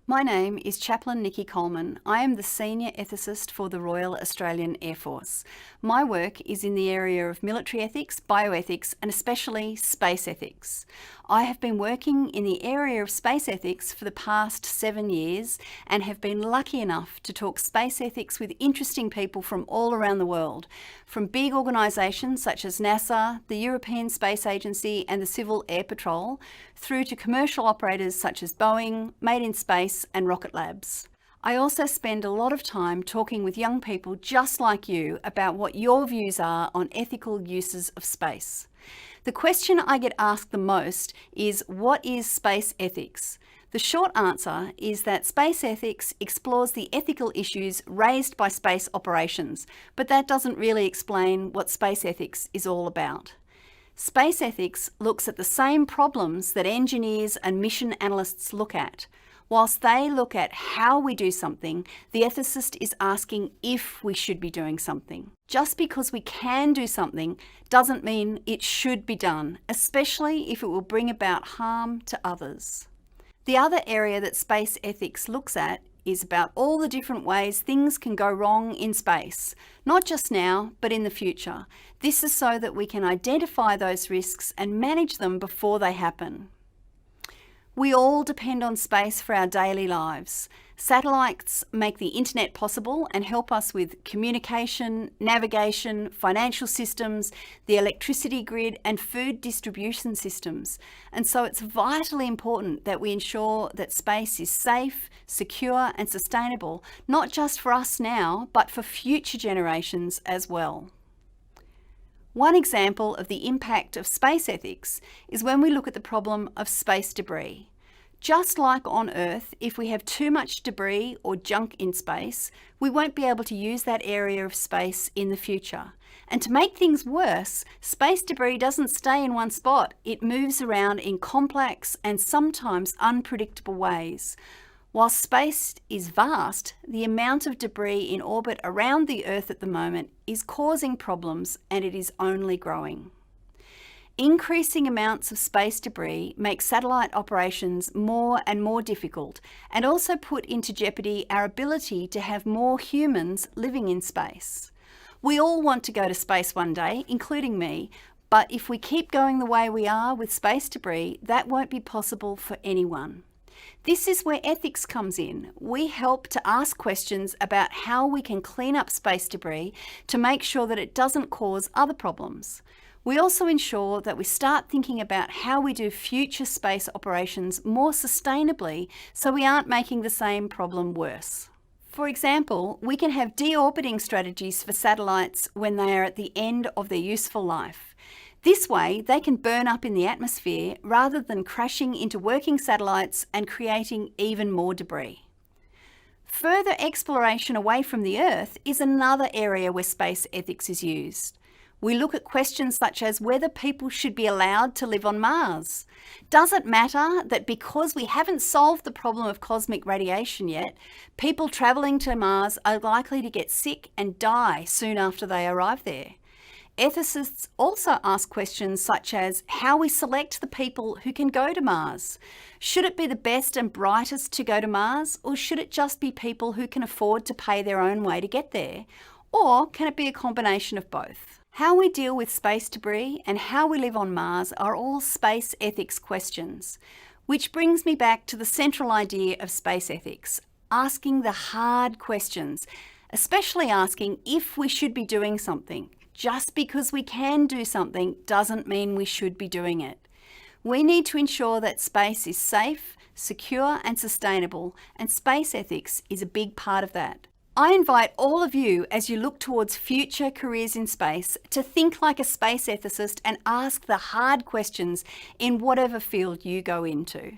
My name is Chaplain Nikki Coleman. I am the Senior Ethicist for the Royal Australian Air Force. My work is in the area of military ethics, bioethics, and especially space ethics. I have been working in the area of space ethics for the past 7 years and have been lucky enough to talk space ethics with interesting people from all around the world, from big organisations such as NASA, the European Space Agency and the Civil Air Patrol, through to commercial operators such as Boeing, Made in Space and Rocket Labs. I also spend a lot of time talking with young people just like you about what your views are on ethical uses of space. The question I get asked the most is, what is space ethics? The short answer is that space ethics explores the ethical issues raised by space operations, but that doesn't really explain what space ethics is all about. Space ethics looks at the same problems that engineers and mission analysts look at. Whilst they look at how we do something, the ethicist is asking if we should be doing something. Just because we can do something doesn't mean it should be done, especially if it will bring about harm to others. The other area that space ethics looks at is about all the different ways things can go wrong in space, not just now, but in the future. This is so that we can identify those risks and manage them before they happen. We all depend on space for our daily lives. Satellites make the internet possible and help us with communication, navigation, financial systems, the electricity grid and food distribution systems. And so it's vitally important that we ensure that space is safe, secure and sustainable, not just for us now, but for future generations as well. One example of the impact of space ethics is when we look at the problem of space debris. Just like on Earth, if we have too much debris or junk in space, we won't be able to use that area of space in the future. And to make things worse, space debris doesn't stay in one spot. It moves around in complex and sometimes unpredictable ways. While space is vast, the amount of debris in orbit around the Earth at the moment is causing problems, and it is only growing. Increasing amounts of space debris make satellite operations more and more difficult and also put into jeopardy our ability to have more humans living in space. We all want to go to space one day, including me, but if we keep going the way we are with space debris, that won't be possible for anyone. This is where ethics comes in. We help to ask questions about how we can clean up space debris to make sure that it doesn't cause other problems. We also ensure that we start thinking about how we do future space operations more sustainably so we aren't making the same problem worse. For example, we can have deorbiting strategies for satellites when they are at the end of their useful life. This way, they can burn up in the atmosphere rather than crashing into working satellites and creating even more debris. Further exploration away from the Earth is another area where space ethics is used. We look at questions such as whether people should be allowed to live on Mars. Does it matter that because we haven't solved the problem of cosmic radiation yet, people travelling to Mars are likely to get sick and die soon after they arrive there? Ethicists also ask questions such as how we select the people who can go to Mars. Should it be the best and brightest to go to Mars, or should it just be people who can afford to pay their own way to get there? Or can it be a combination of both? How we deal with space debris and how we live on Mars are all space ethics questions, which brings me back to the central idea of space ethics, asking the hard questions, especially asking if we should be doing something. Just because we can do something doesn't mean we should be doing it. We need to ensure that space is safe, secure and sustainable, and space ethics is a big part of that. I invite all of you, as you look towards future careers in space, to think like a space ethicist and ask the hard questions in whatever field you go into.